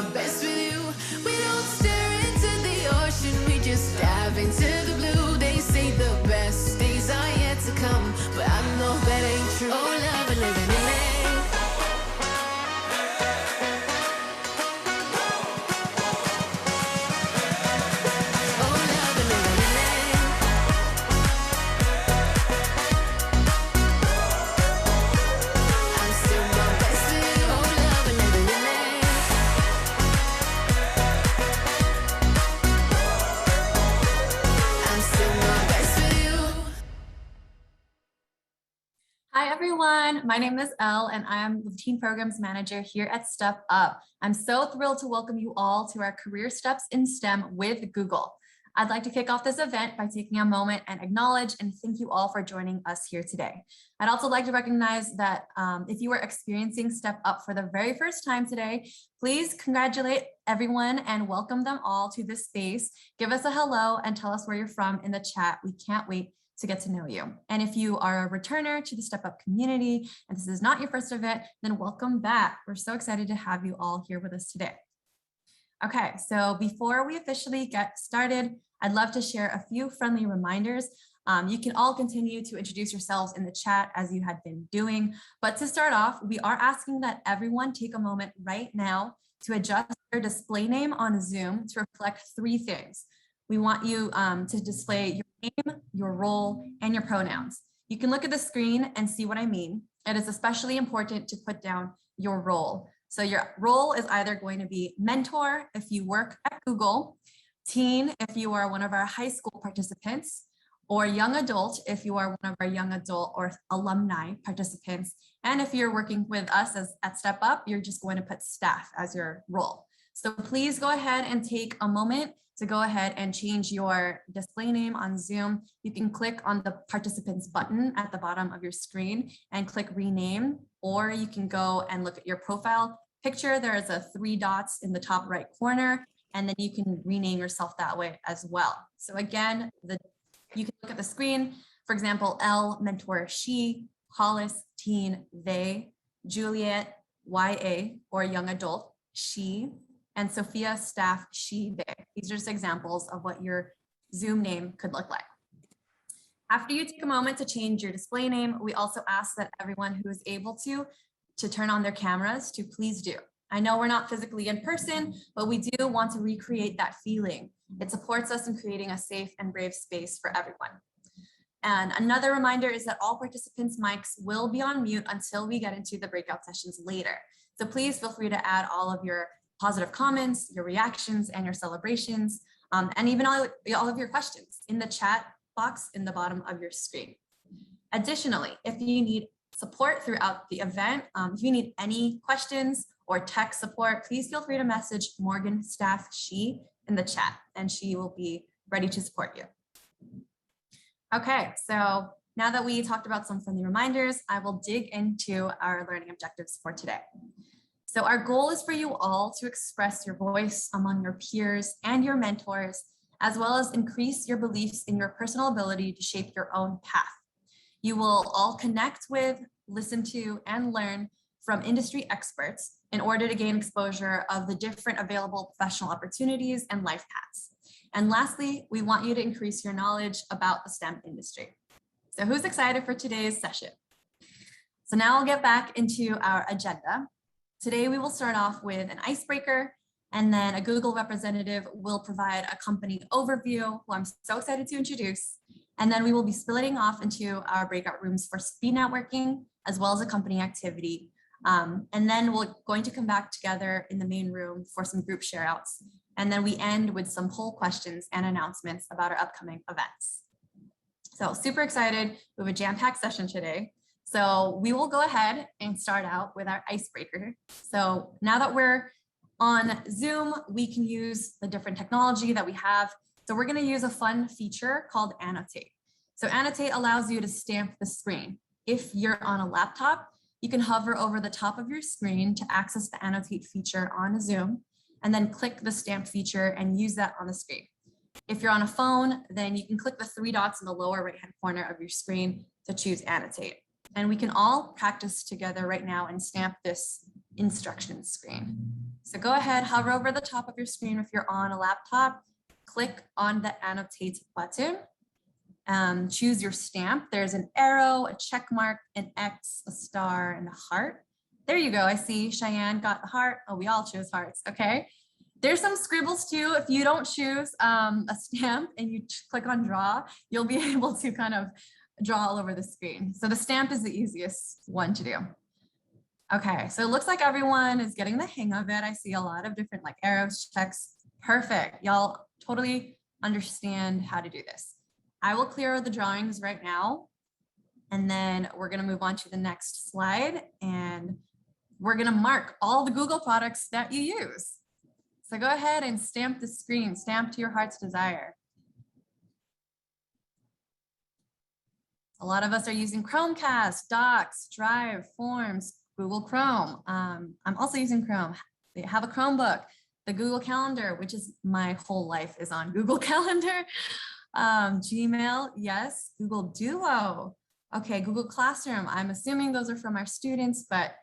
my best with you. We don't stare into the ocean, we just dive into the blue. They say the best days are yet to come, but I know that ain't true. Oh, love and living in LA. Hi everyone, my name is Elle and I am the Teen Programs Manager here at Step Up. I'm so thrilled to welcome you all to our Career Steps in STEM with Google. I'd like to kick off this event by taking a moment and acknowledge and thank you all for joining us here today. I'd also like to recognize that if you are experiencing Step Up for the very first time today, please congratulate everyone and welcome them all to this space. Give us a hello and tell us where you're from in the chat. We can't wait to get to know you. And if you are a returner to the Step Up community and this is not your first event, then welcome back. We're so excited to have you all here with us today. Okay, so before we officially get started, I'd love to share a few friendly reminders. You can all continue to introduce yourselves in the chat as you had been doing. But to start off, we are asking that everyone take a moment right now to adjust your display name on Zoom to reflect three things. We want you to display your name, your role, and your pronouns. You can look at the screen and see what I mean. It is especially important to put down your role. So your role is either going to be mentor if you work at Google, teen if you are one of our high school participants, or young adult if you are one of our young adult or alumni participants. And if you're working with us at Step Up, you're just going to put staff as your role. So please go ahead and take a moment to go ahead and change your display name on Zoom. You can click on the participants button at the bottom of your screen and click rename, or you can go and look at your profile picture. There is a 3 dots in the top right corner, and then you can rename yourself that way as well. So again, you can look at the screen. For example, Elle, mentor, she, Hollis, teen, they, Juliet, YA, or young adult, she, and Sophia, staff, she, they. These are just examples of what your Zoom name could look like. After you take a moment to change your display name, we also ask that everyone who is able to turn on their cameras to please do. I know we're not physically in person, but we do want to recreate that feeling. It supports us in creating a safe and brave space for everyone. And another reminder is that all participants' mics will be on mute until we get into the breakout sessions later. So please feel free to add all of your positive comments, your reactions, and your celebrations, and even all of your questions in the chat box in the bottom of your screen. Additionally, if you need support throughout the event, if you need any questions or tech support, please feel free to message Morgan, staff, she in the chat, and she will be ready to support you. Okay, so now that we talked about some friendly reminders, I will dig into our learning objectives for today. So our goal is for you all to express your voice among your peers and your mentors, as well as increase your beliefs in your personal ability to shape your own path. You will all connect with, listen to, and learn from industry experts in order to gain exposure of the different available professional opportunities and life paths. And lastly, we want you to increase your knowledge about the STEM industry. So who's excited for today's session? So now I'll get back into our agenda. Today, we will start off with an icebreaker, and then a Google representative will provide a company overview, who I'm so excited to introduce. And then we will be splitting off into our breakout rooms for speed networking, as well as a company activity. And then we're going to come back together in the main room for some group share outs. And then we end with some poll questions and announcements about our upcoming events. So super excited. We have a jam-packed session today. So we will go ahead and start out with our icebreaker. So now that we're on Zoom, we can use the different technology that we have. So we're going to use a fun feature called Annotate. So Annotate allows you to stamp the screen. If you're on a laptop, you can hover over the top of your screen to access the Annotate feature on Zoom, and then click the stamp feature and use that on the screen. If you're on a phone, then you can click the 3 dots in the lower right-hand corner of your screen to choose Annotate. And we can all practice together right now and stamp this instructions screen. So go ahead, hover over the top of your screen if you're on a laptop, click on the annotate button, choose your stamp. There's an arrow, a check mark, an X, a star, and a heart. There you go. I see Cheyenne got the heart. Oh, we all chose hearts. Okay. There's some scribbles too. If you don't choose a stamp and you click on draw, you'll be able to kind of draw all over the screen. So the stamp is the easiest one to do. Okay, so it looks like everyone is getting the hang of it. I see a lot of different like arrows, checks. Perfect. Y'all totally understand how to do this. I will clear the drawings right now, and then we're going to move on to the next slide, and we're going to mark all the Google products that you use. So go ahead and stamp the screen, stamp to your heart's desire. A lot of us are using Chromecast, Docs, Drive, Forms, Google Chrome. I'm also using Chrome. They have a Chromebook, the Google Calendar, which is my whole life is on Google Calendar. Gmail, yes. Google Duo. Okay, Google Classroom. I'm assuming those are from our students, but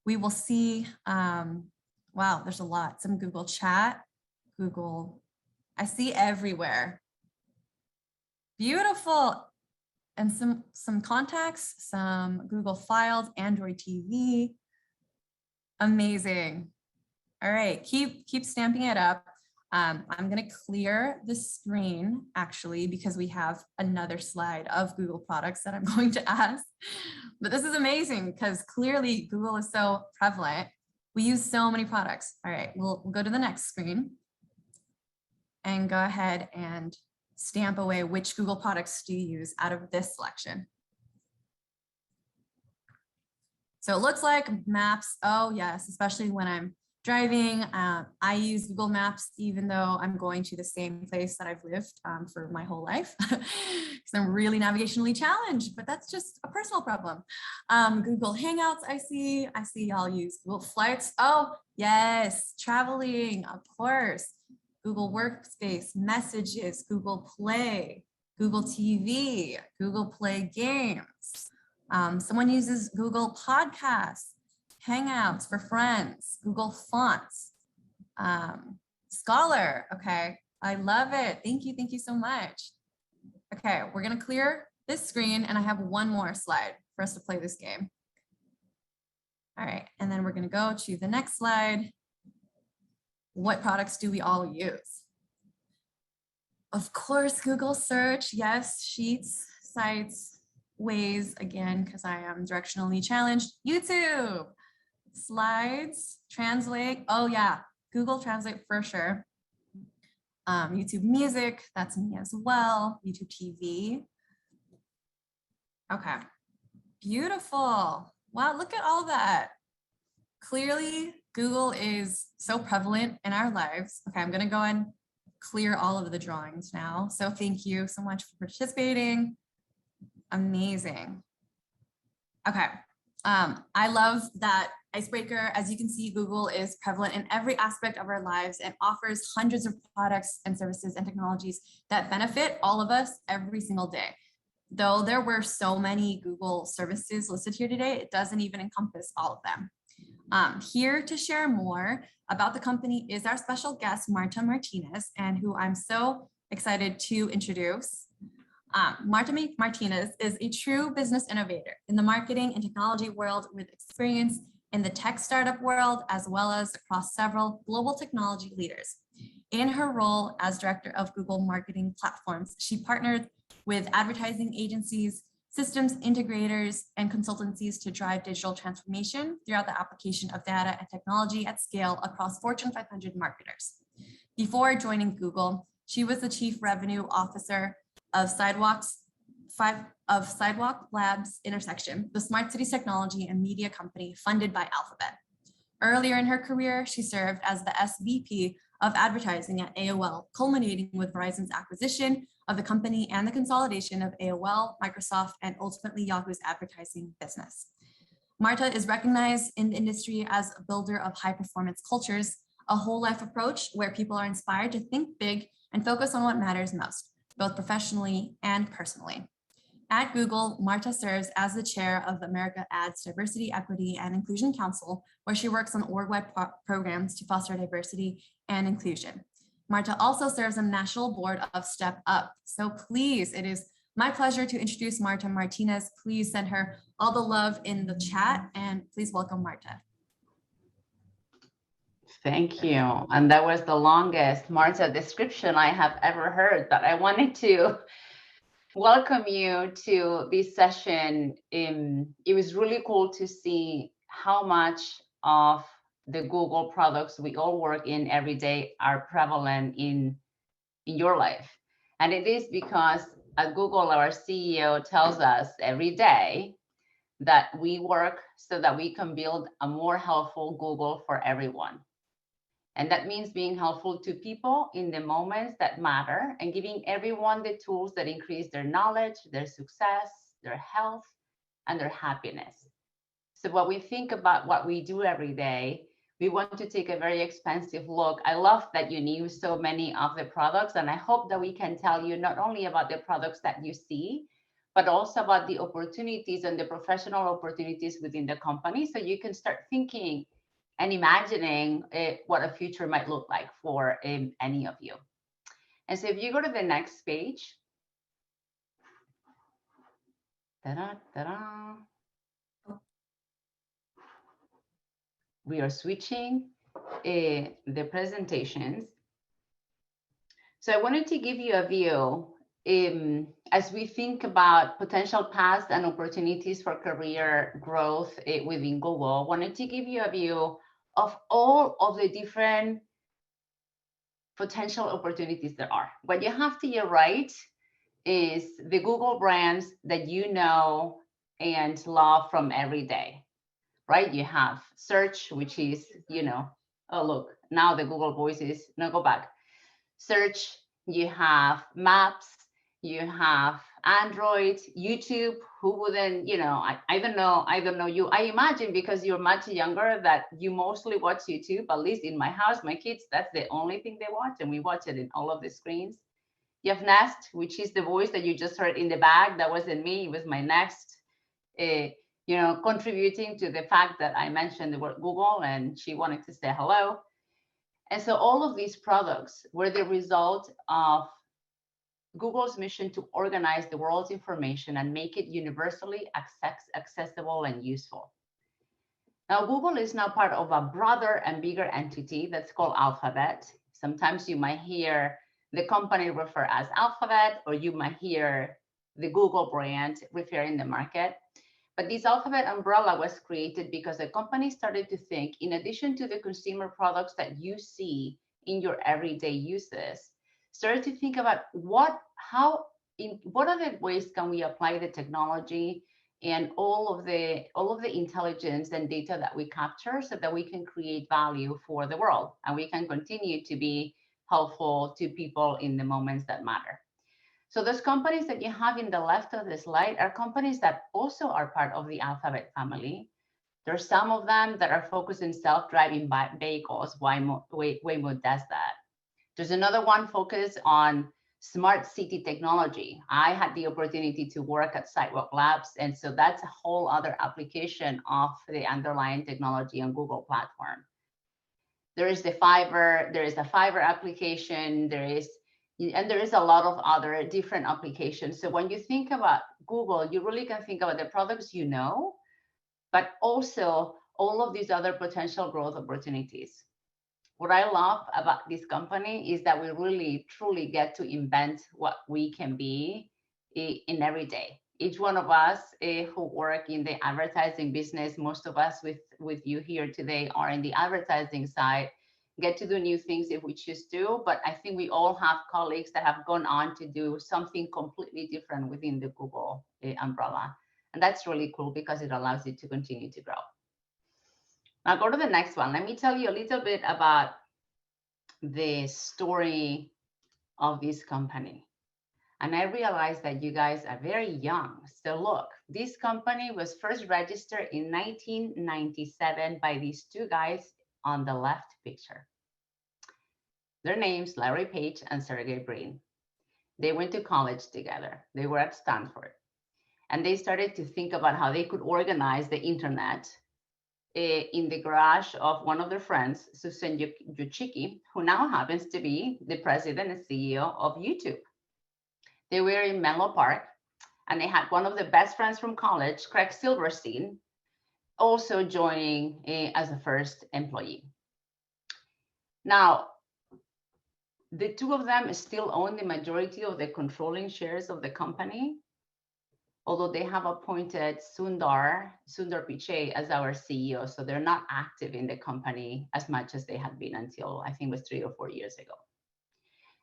we will see. Wow, there's a lot. Some Google Chat, Google. I see everywhere. Beautiful. And some contacts, some Google Files, Android TV. Amazing. All right, keep stamping it up. I'm going to clear the screen actually because we have another slide of Google products that I'm going to ask. But this is amazing because clearly Google is so prevalent. We use so many products. All right, we'll go to the next screen and go ahead and stamp away which Google products do you use out of this selection. So it looks like Maps. Oh yes, especially when I'm driving. I use Google Maps even though I'm going to the same place that I've lived for my whole life because I'm really navigationally challenged, but that's just a personal problem. Google Hangouts, I see y'all use Google Flights. Oh yes, traveling, of course. Google Workspace, Messages, Google Play, Google TV, Google Play Games. Someone uses Google Podcasts, Hangouts for friends, Google Fonts, Scholar. Okay, I love it. Thank you so much. Okay, we're gonna clear this screen and I have one more slide for us to play this game. All right, and then we're gonna go to the next slide. What products do we all use? Of course, Google search, yes, Sheets, Sites, Waze, again, because I am directionally challenged, YouTube, Slides, Translate, oh yeah, Google Translate for sure. YouTube Music, that's me as well, YouTube TV. Okay, beautiful. Wow, look at all that. Clearly, Google is so prevalent in our lives. Okay, I'm gonna go and clear all of the drawings now. So thank you so much for participating. Amazing. Okay, I love that icebreaker. As you can see, Google is prevalent in every aspect of our lives and offers hundreds of products and services and technologies that benefit all of us every single day. Though there were so many Google services listed here today, it doesn't even encompass all of them. Here to share more about the company is our special guest, Marta Martinez, and who I'm so excited to introduce. Marta Martinez is a true business innovator in the marketing and technology world with experience in the tech startup world, as well as across several global technology leaders. In her role as director of Google marketing platforms, she partnered with advertising agencies, systems integrators, and consultancies to drive digital transformation throughout the application of data and technology at scale across Fortune 500 marketers. Before joining Google, she was the chief revenue officer of Sidewalk Labs Intersection, the smart cities technology and media company funded by Alphabet. Earlier in her career, she served as the SVP of advertising at AOL, culminating with Verizon's acquisition of the company and the consolidation of AOL, Microsoft, and ultimately Yahoo's advertising business. Marta is recognized in the industry as a builder of high-performance cultures, a whole life approach where people are inspired to think big and focus on what matters most, both professionally and personally. At Google, Marta serves as the chair of the America Ads Diversity, Equity, and Inclusion Council, where she works on org-wide programs to foster diversity and inclusion. Marta also serves on the national board of Step Up. So please, it is my pleasure to introduce Marta Martinez. Please send her all the love in the chat, and please welcome Marta. Thank you. And that was the longest Marta description I have ever heard, but I wanted to welcome you to this session. It was really cool to see how much of the Google products we all work in every day are prevalent in your life. And it is because at Google, our CEO tells us every day that we work so that we can build a more helpful Google for everyone. And that means being helpful to people in the moments that matter and giving everyone the tools that increase their knowledge, their success, their health, and their happiness. So when we think about what we do every day, we want to take a very expansive look. I love that you knew so many of the products, and I hope that we can tell you not only about the products that you see, but also about the opportunities and the professional opportunities within the company, so you can start thinking and imagining what a future might look like for any of you. And so if you go to the next page, we are switching the presentations. So I wanted to give you a view as we think about potential paths and opportunities for career growth within Google. I wanted to give you a view of all of the different potential opportunities there are. What you have to your right is the Google brands that you know and love from every day, right? You have search, which is, oh, look, now the Google Voice is, no, go back. Search, you have Maps, you have Android, YouTube. Who wouldn't, I don't know you. I imagine because you're much younger that you mostly watch YouTube. At least in my house, my kids, that's the only thing they watch, and we watch it in all of the screens. You have Nest, which is the voice that you just heard in the back. That wasn't me, it was my Nest, contributing to the fact that I mentioned the word Google and she wanted to say hello. And so all of these products were the result of Google's mission to organize the world's information and make it universally accessible and useful. Now, Google is now part of a broader and bigger entity that's called Alphabet. Sometimes you might hear the company refer as Alphabet, or you might hear the Google brand referring the market. But this Alphabet umbrella was created because the company started to think, in addition to the consumer products that you see in your everyday uses, started to think about what other ways can we apply the technology and all of the intelligence and data that we capture so that we can create value for the world and we can continue to be helpful to people in the moments that matter. So those companies that you have in the left of the slide are companies that also are part of the Alphabet family. There are some of them that are focused in self-driving vehicles. Waymo does that. There's another one focused on smart city technology. I had the opportunity to work at Sidewalk Labs, and so that's a whole other application of the underlying technology on Google platform. There is the Fiverr, there is a Fiverr application, there is a lot of other different applications. So when you think about Google, you really can think about the products you know, but also all of these other potential growth opportunities. What I love about this company is that we really, truly get to invent what we can be in every day. Each one of us who work in the advertising business, most of us with you here today are in the advertising side, get to do new things if we choose to, but I think we all have colleagues that have gone on to do something completely different within the Google umbrella. And that's really cool because it allows you to continue to grow. Now go to the next one. Let me tell you a little bit about the story of this company. And I realized that you guys are very young. So look, this company was first registered in 1997 by these two guys on the left picture. Their names, Larry Page and Sergey Brin. They went to college together. They were at Stanford. And they started to think about how they could organize the internet in the garage of one of their friends, Susan Wojcicki, who now happens to be the president and CEO of YouTube. They were in Menlo Park, and they had one of the best friends from college, Craig Silverstein, also joining as a first employee. Now, the two of them still own the majority of the controlling shares of the company, although they have appointed Sundar Pichai as our CEO. So they're not active in the company as much as they had been until I think it was 3 or 4 years ago.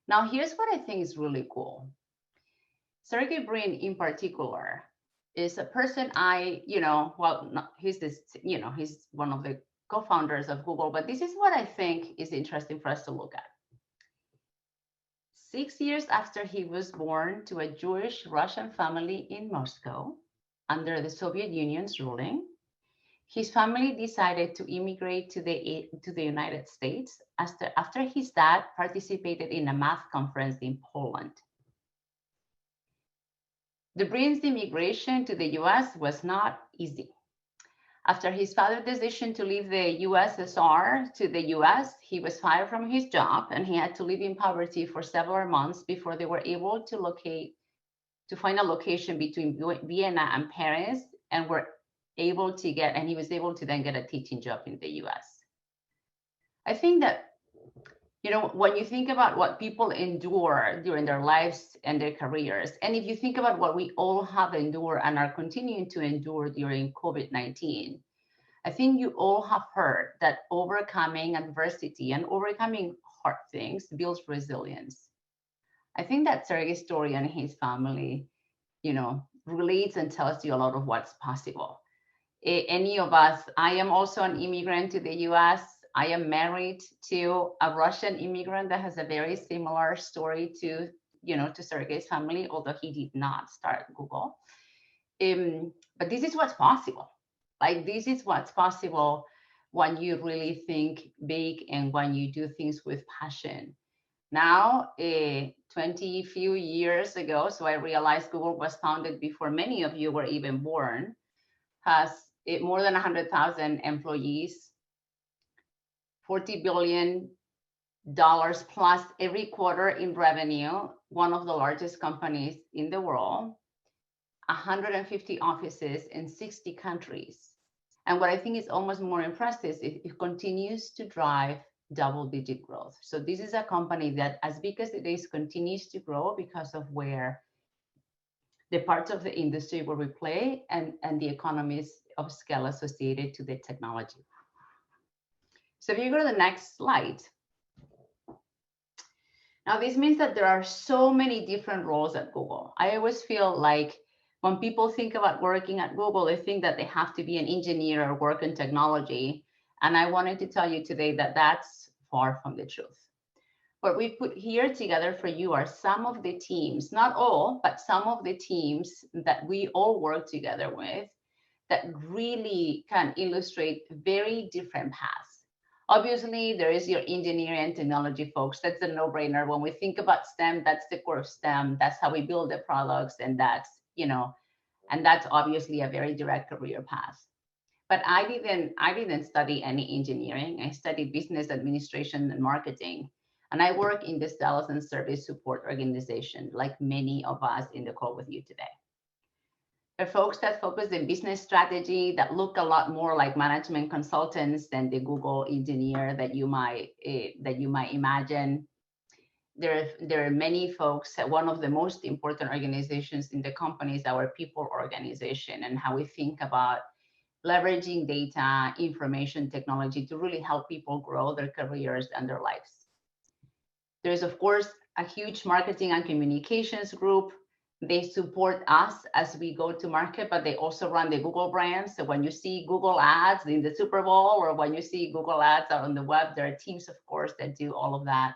Now, here's what I think is really cool. Sergey Brin in particular is a person he's one of the co-founders of Google, but this is what I think is interesting for us to look at. 6 years after he was born to a Jewish Russian family in Moscow under the Soviet Union's ruling, his family decided to immigrate to the United States after his dad participated in a math conference in Poland. The Brins' immigration to the US was not easy. After his father's decision to leave the USSR to the US, he was fired from his job and he had to live in poverty for several months before they were able to find a location between Vienna and Paris, and he was able to then get a teaching job in the US. I think that, when you think about what people endure during their lives and their careers, and if you think about what we all have endured and are continuing to endure during COVID-19, I think you all have heard that overcoming adversity and overcoming hard things builds resilience. I think that Sergey's story and his family, relates and tells you a lot of what's possible. Any of us, I am also an immigrant to the US. I am married to a Russian immigrant that has a very similar story to Sergey's family, although he did not start Google. But this is what's possible. This is what's possible when you really think big and when you do things with passion. Now, 20 few years ago, so I realized Google was founded before many of you were even born, has more than 100,000 employees, $40 billion plus every quarter in revenue, one of the largest companies in the world, 150 offices in 60 countries. And what I think is almost more impressive is it continues to drive double-digit growth. So this is a company that, as big as it is, continues to grow because of where the parts of the industry where we play and the economies of scale associated to the technology. So if you go to the next slide. Now, this means that there are so many different roles at Google. I always feel like when people think about working at Google, they think that they have to be an engineer or work in technology. And I wanted to tell you today that that's far from the truth. What we put here together for you are some of the teams, not all, but some of the teams that we all work together with that really can illustrate very different paths. Obviously, there is your engineering and technology folks. That's a no-brainer. When we think about STEM, that's the core of STEM. That's how we build the products, and that's obviously a very direct career path. But I didn't study any engineering. I studied business administration and marketing. And I work in the sales and service support organization, like many of us in the call with you today. There are folks that focus on business strategy that look a lot more like management consultants than the Google engineer that you might imagine. There are many folks. One of the most important organizations in the company is our people organization, and how we think about leveraging data, information technology to really help people grow their careers and their lives. There's, of course, a huge marketing and communications group. They support us as we go to market, but they also run the Google brand. So when you see Google ads in the Super Bowl, or when you see Google ads out on the web, there are teams, of course, that do all of that.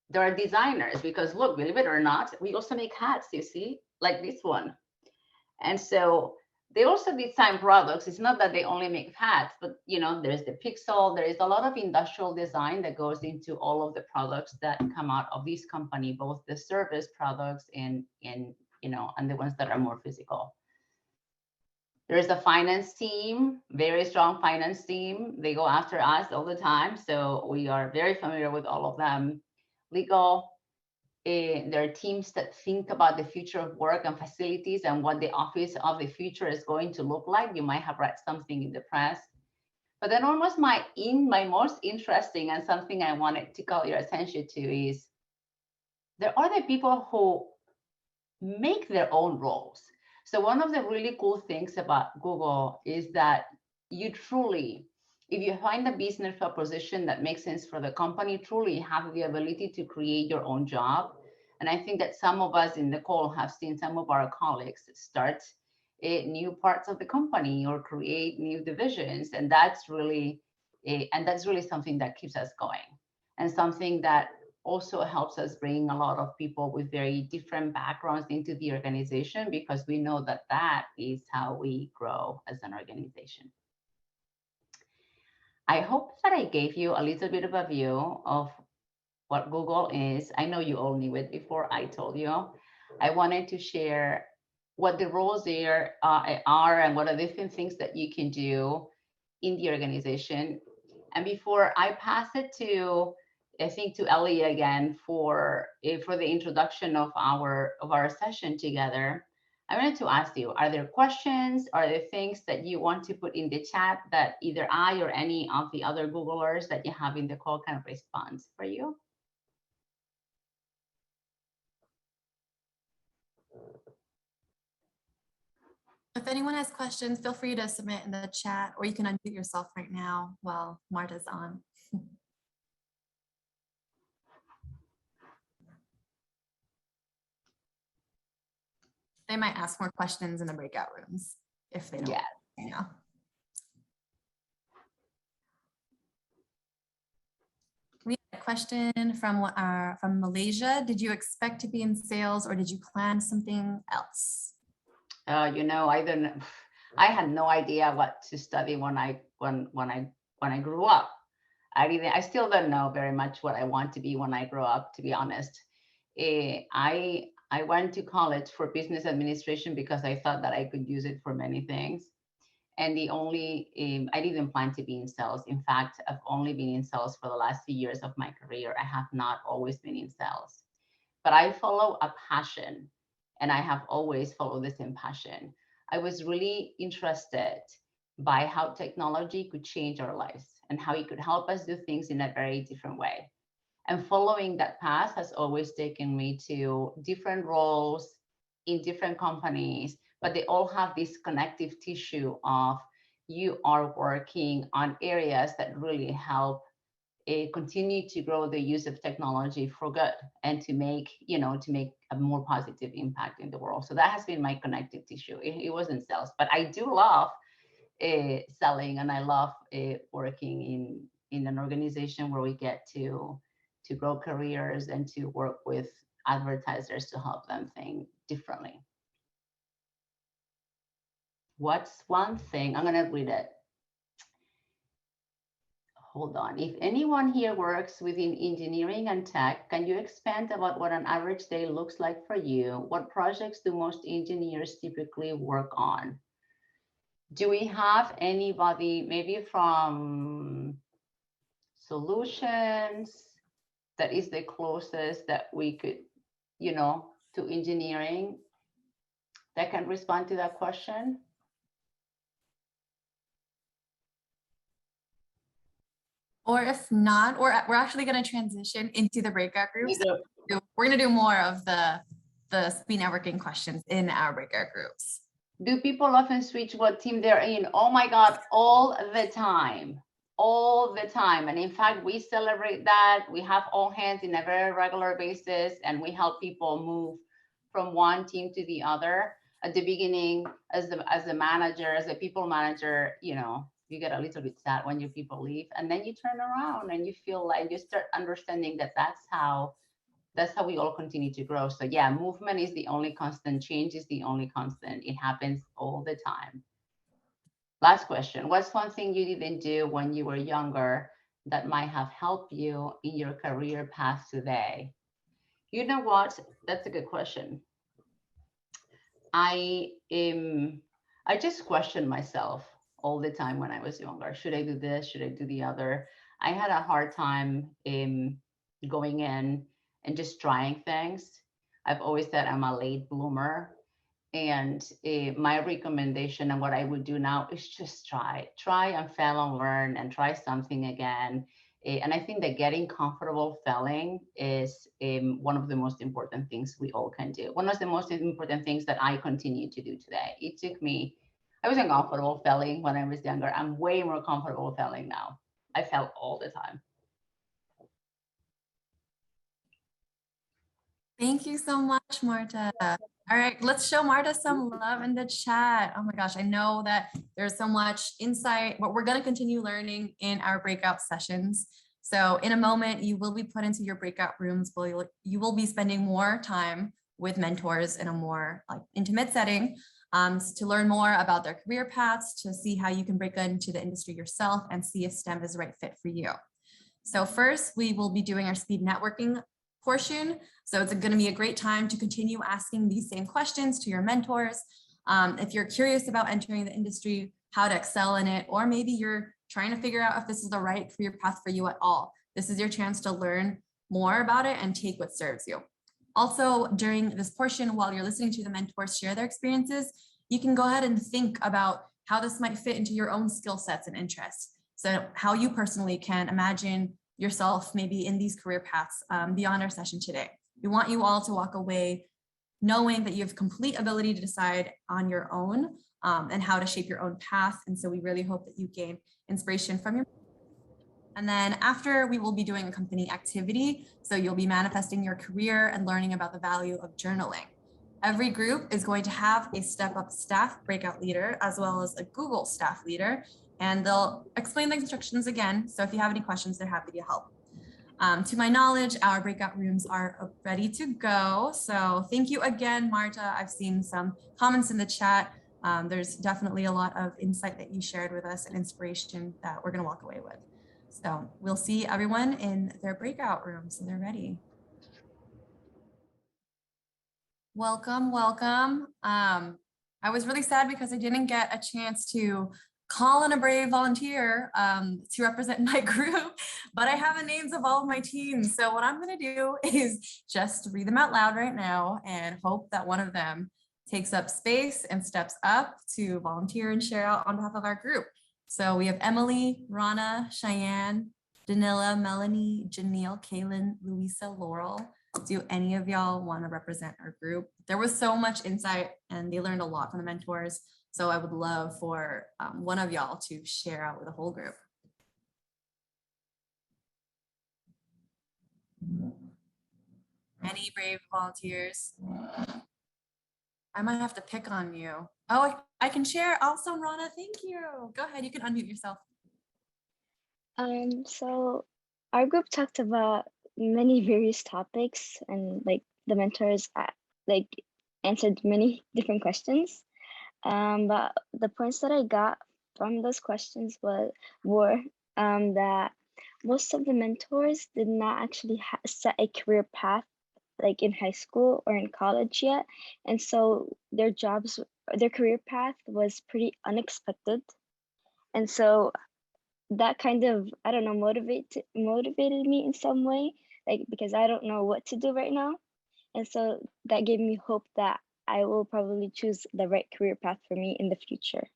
There are designers, because look, believe it or not, we also make hats, you see, like this one. And so they also design products. It's not that they only make hats, but there's the Pixel. There is a lot of industrial design that goes into all of the products that come out of this company, both the service products and and the ones that are more physical. There's a finance team, very strong finance team. They go after us all the time. So we are very familiar with all of them. Legal, there are teams that think about the future of work and facilities and what the office of the future is going to look like. You might have read something in the press. But then almost my most interesting and something I wanted to call your attention to is there are the people who make their own roles. So one of the really cool things about Google is that you truly, if you find a business proposition that makes sense for the company, truly have the ability to create your own job. And I think that some of us in the call have seen some of our colleagues start new parts of the company or create new divisions. And that's really something that keeps us going, and something that also helps us bring a lot of people with very different backgrounds into the organization, because we know that that is how we grow as an organization. I hope that I gave you a little bit of a view of what Google is. I know you all knew it before I told you. I wanted to share what the roles there are and what are the different things that you can do in the organization. And before I pass it to, I think, to Ellie again for the introduction of our session together, I wanted to ask you, are there questions? Are there things that you want to put in the chat that either I or any of the other Googlers that you have in the call can respond for you? If anyone has questions, feel free to submit in the chat, or you can unmute yourself right now while Marta's on. They might ask more questions in the breakout rooms if they don't. Yeah. Yeah. We have a question from Malaysia. Did you expect to be in sales, or did you plan something else? I had no idea what to study when I grew up. I still don't know very much what I want to be when I grow up, to be honest. I went to college for business administration because I thought that I could use it for many things. And I didn't plan to be in sales. In fact, I've only been in sales for the last few years of my career. I have not always been in sales, but I follow a passion, and I have always followed the same passion. I was really interested by how technology could change our lives and how it could help us do things in a very different way. And following that path has always taken me to different roles in different companies, but they all have this connective tissue of you are working on areas that really help continue to grow the use of technology for good and to make a more positive impact in the world. So that has been my connective tissue. It wasn't sales, but I do love selling, and I love working in an organization where we get to grow careers and to work with advertisers to help them think differently. What's one thing? I'm going to read it. Hold on. If anyone here works within engineering and tech, can you expand about what an average day looks like for you? What projects do most engineers typically work on? Do we have anybody maybe from solutions that is the closest that we could, to engineering that can respond to that question? Or if not, we're actually going to transition into the breakout groups. We're going to do more of the speed networking questions in our breakout groups. Do people often switch what team they're in? Oh my God, all the time. All the time. And in fact, we celebrate that. We have all hands in a very regular basis, and we help people move from one team to the other. At the beginning, as a manager, as a people manager, you get a little bit sad when your people leave, and then you turn around and you feel like you start understanding that that's how we all continue to grow. So yeah, movement is the only constant. Change is the only constant. It happens all the time. Last question. What's one thing you didn't do when you were younger that might have helped you in your career path today? You know what? That's a good question. I just questioned myself all the time when I was younger. Should I do this? Should I do the other? I had a hard time going in and just trying things. I've always said I'm a late bloomer. And my recommendation and what I would do now is just try and fail and learn and try something again. And I think that getting comfortable failing is one of the most important things we all can do. One of the most important things that I continue to do today. It took me, I was uncomfortable failing when I was younger. I'm way more comfortable failing now. I fail all the time. Thank you so much, Marta. All right, let's show Marta some love in the chat. Oh my gosh, I know that there's so much insight, but we're going to continue learning in our breakout sessions. So in a moment, you will be put into your breakout rooms where you will be spending more time with mentors in a more intimate setting to learn more about their career paths, to see how you can break into the industry yourself and see if STEM is the right fit for you. So first, we will be doing our speed networking portion. So it's going to be a great time to continue asking these same questions to your mentors. If you're curious about entering the industry, how to excel in it, or maybe you're trying to figure out if this is the right career path for you at all, this is your chance to learn more about it and take what serves you. Also, during this portion, while you're listening to the mentors share their experiences, you can go ahead and think about how this might fit into your own skill sets and interests. So how you personally can imagine yourself maybe in these career paths beyond our session today. We want you all to walk away knowing that you have complete ability to decide on your own and how to shape your own path. And so we really hope that you gain inspiration from your. And then after, we will be doing a company activity. So you'll be manifesting your career and learning about the value of journaling. Every group is going to have a Step Up staff breakout leader, as well as a Google staff leader, and they'll explain the instructions again. So if you have any questions, they're happy to help. To my knowledge, our breakout rooms are ready to go. So thank you again, Marta. I've seen some comments in the chat. There's definitely a lot of insight that you shared with us and inspiration that we're going to walk away with. So we'll see everyone in their breakout rooms, so they're ready. Welcome, welcome. I was really sad because I didn't get a chance to call in a brave volunteer to represent my group, but I have the names of all of my teams. So what I'm going to do is just read them out loud right now and hope that one of them takes up space and steps up to volunteer and share out on behalf of our group. So we have Emily, Rana, Cheyenne, Danila, Melanie, Janelle, Kaylin, Louisa, Laurel. Do any of y'all want to represent our group? There was so much insight and they learned a lot from the mentors. So I would love for one of y'all to share out with the whole group. Any brave volunteers? I might have to pick on you. Oh, I can share. Awesome, Rana. Thank you. Go ahead. You can unmute yourself. So our group talked about many various topics, and like the mentors like answered many different questions. But the points that I got from those questions were that most of the mentors did not actually set a career path like in high school or in college yet. And so their career path was pretty unexpected. And so that kind of, I don't know, motivated me in some way, like because I don't know what to do right now. And so that gave me hope that I will probably choose the right career path for me in the future.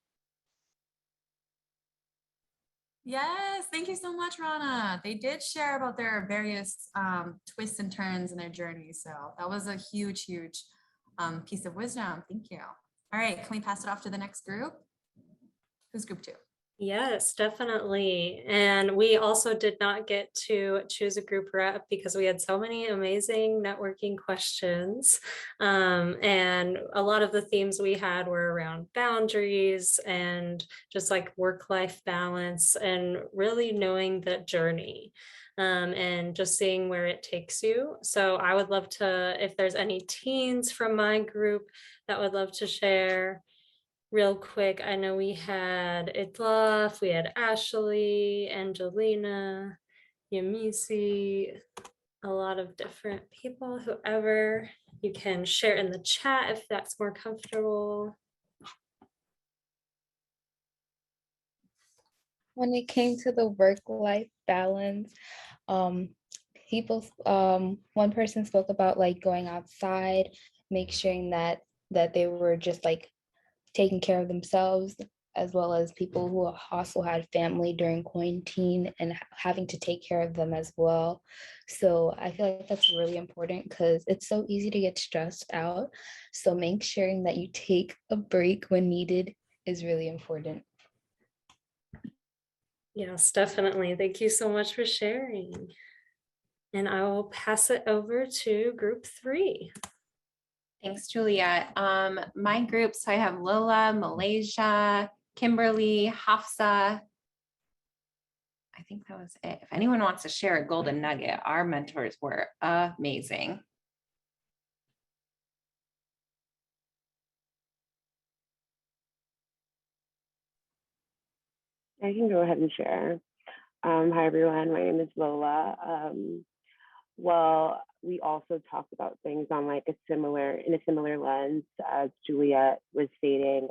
Yes, thank you so much, Rana. They did share about their various twists and turns in their journey. So that was a huge, huge piece of wisdom. Thank you. All right, can we pass it off to the next group? Who's group 2? Yes, definitely. And we also did not get to choose a group rep because we had so many amazing networking questions. And a lot of the themes we had were around boundaries and just like work-life balance and really knowing that journey. And just seeing where it takes you. So I would love to, if there's any teens from my group that would love to share. Real quick, I know we had Itlaf, we had Ashley, Angelina, Yamisi. a lot of different people. Whoever, you can share in the chat if that's more comfortable. When it came to the work-life balance, people, one person spoke about like going outside, make sure that they were just like taking care of themselves, as well as people who also had family during quarantine and having to take care of them as well. So I feel like that's really important because it's so easy to get stressed out. So make sure that you take a break when needed is really important. Yes, definitely. Thank you so much for sharing. And I will pass it over to group 3. Thanks, Juliet. My group, so I have Lola, Malaysia, Kimberly, Hafsa. I think that was it. If anyone wants to share a golden nugget, our mentors were amazing. I can go ahead and share. Hi, everyone. My name is Lola. Well, we also talked about things on like in a similar lens as Juliet was stating,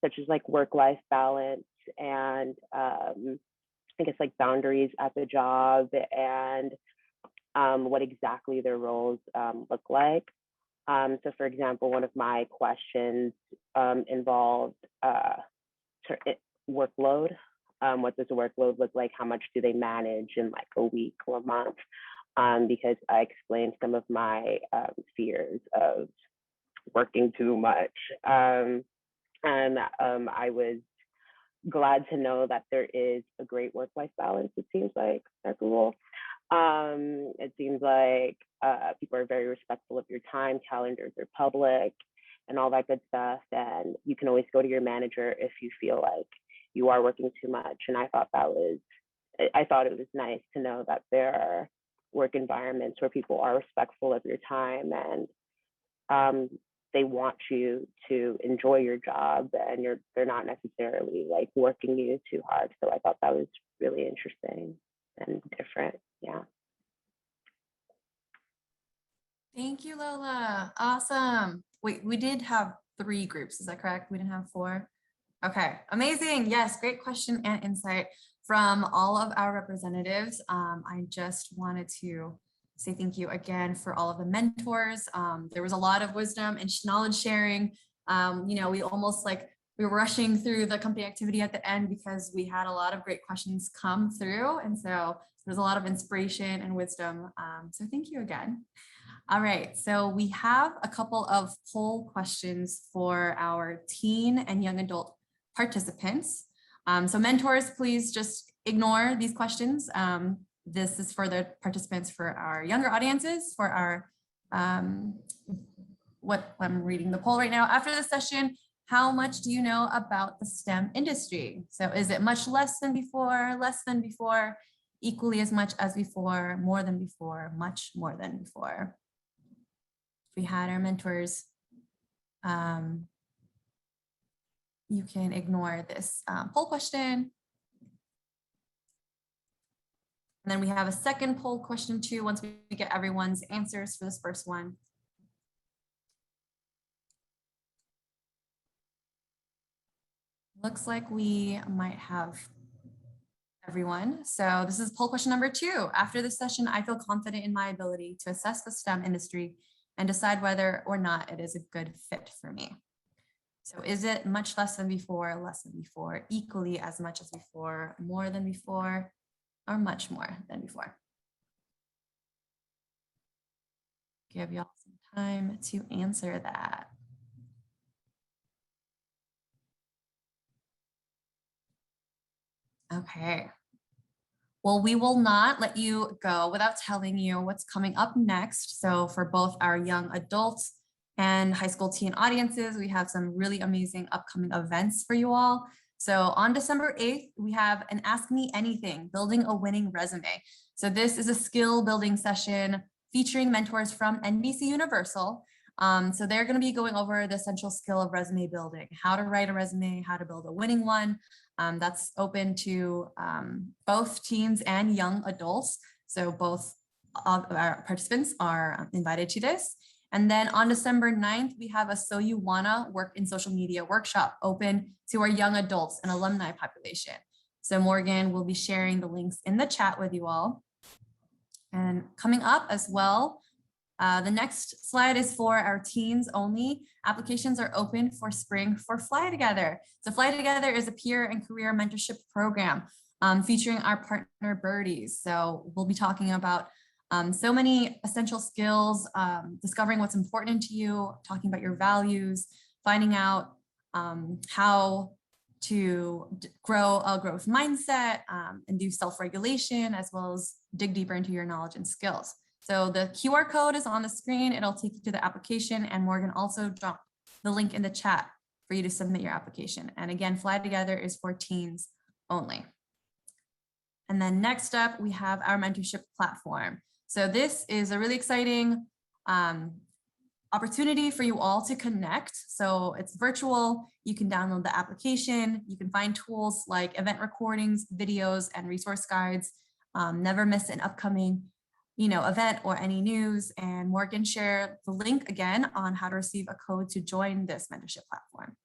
such as like work-life balance and I guess like boundaries at the job and what exactly their roles look like. So for example, one of my questions involved workload. What does the workload look like? How much do they manage in like a week or a month? Because I explained some of my fears of working too much. And I was glad to know that there is a great work-life balance, it seems like, at Google. It seems like people are very respectful of your time, calendars are public, and all that good stuff. And you can always go to your manager if you feel like you are working too much. And I thought it was nice to know that there are work environments where people are respectful of your time and they want you to enjoy your job and they're not necessarily like working you too hard. So I thought that was really interesting and different. Yeah. Thank you, Lola. Awesome. Wait, we did have 3 groups. Is that correct? We didn't have 4. Okay, amazing. Yes, great question and insight from all of our representatives. I just wanted to say thank you again for all of the mentors. There was a lot of wisdom and knowledge sharing. We almost we were rushing through the company activity at the end because we had a lot of great questions come through. And so there's a lot of inspiration and wisdom. So thank you again. All right, so we have a couple of poll questions for our teen and young adult participants. So mentors, please just ignore these questions. This is for the participants for our younger audiences, for our, what I'm reading the poll right now. After the session, how much do you know about the STEM industry? So is it much less than before, equally as much as before, more than before, much more than before? We had our mentors. You can ignore this poll question. And then we have a second poll question too, once we get everyone's answers for this first one. Looks like we might have everyone. So this is poll question number 2. After this session, I feel confident in my ability to assess the STEM industry and decide whether or not it is a good fit for me. So is it much less than before, less than before, equally as much as before, more than before, or much more than before? Give y'all some time to answer that. Okay. Well, we will not let you go without telling you what's coming up next. So for both our young adults and high school teen audiences, we have some really amazing upcoming events for you all. So on December 8th, we have an Ask Me Anything, Building a Winning Resume. So this is a skill building session featuring mentors from NBC Universal. So they're going to be going over the essential skill of resume building, how to write a resume, how to build a winning one. That's open to both teens and young adults. So both all of our participants are invited to this. And then on December 9th, we have a So You Wanna Work in Social Media workshop open to our young adults and alumni population. So Morgan will be sharing the links in the chat with you all. And coming up as well, the next slide is for our teens only. Applications are open for spring for Fly Together. So Fly Together is a peer and career mentorship program featuring our partner Birdies. So we'll be talking about so many essential skills, discovering what's important to you, talking about your values, finding out how to grow a growth mindset and do self-regulation, as well as dig deeper into your knowledge and skills. So the QR code is on the screen. It'll take you to the application, and Morgan also dropped the link in the chat for you to submit your application. And again, Fly Together is for teens only. And then next up, we have our mentorship platform. So this is a really exciting opportunity for you all to connect. So it's virtual. You can download the application. You can find tools like event recordings, videos, and resource guides. Never miss an upcoming event or any news. And Morgan shared the link again on how to receive a code to join this mentorship platform.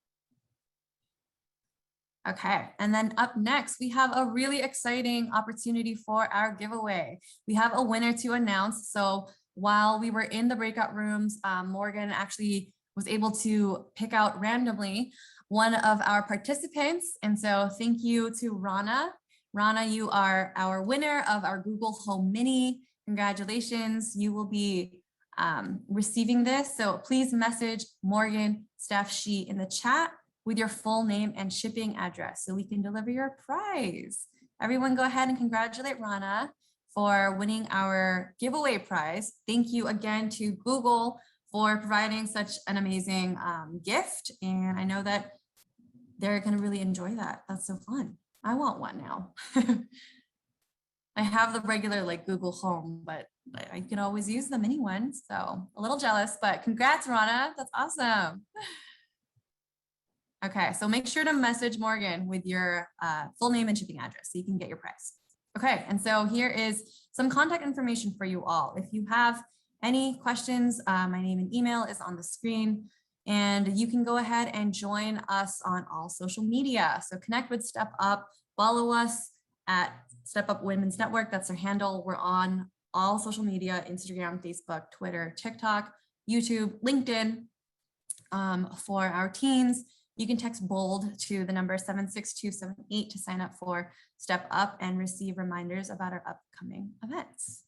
Okay, and then up next, we have a really exciting opportunity for our giveaway. We have a winner to announce. So while we were in the breakout rooms, Morgan actually was able to pick out randomly one of our participants. And so thank you to Rana. Rana, you are our winner of our Google Home Mini. Congratulations, you will be receiving this. So please message Morgan Staff Sheet in the chat with your full name and shipping address so we can deliver your prize. Everyone go ahead and congratulate Rana for winning our giveaway prize. Thank you again to Google for providing such an amazing gift. And I know that they're gonna really enjoy that. That's so fun. I want one now. I have the regular Google Home, but I can always use the mini one. So a little jealous, but congrats, Rana. That's awesome. Okay, so make sure to message Morgan with your full name and shipping address so you can get your prize. Okay, and so here is some contact information for you all. If you have any questions, my name and email is on the screen, and you can go ahead and join us on all social media. So connect with Step Up, follow us at Step Up Women's Network. That's our handle. We're on all social media, Instagram, Facebook, Twitter, TikTok, YouTube, LinkedIn. For our teens, you can text BOLD to the number 76278 to sign up for Step Up and receive reminders about our upcoming events.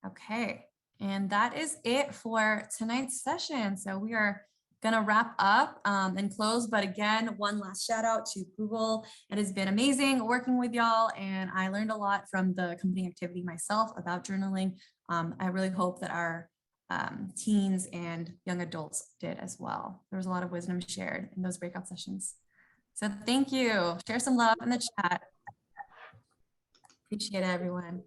Okay, and that is it for tonight's session. So we are gonna wrap up and close, but again, one last shout out to Google. It has been amazing working with y'all, and I learned a lot from the company activity myself about journaling. I really hope that our teens and young adults did as well. There was a lot of wisdom shared in those breakout sessions. So thank you. Share some love in the chat. Appreciate it, everyone.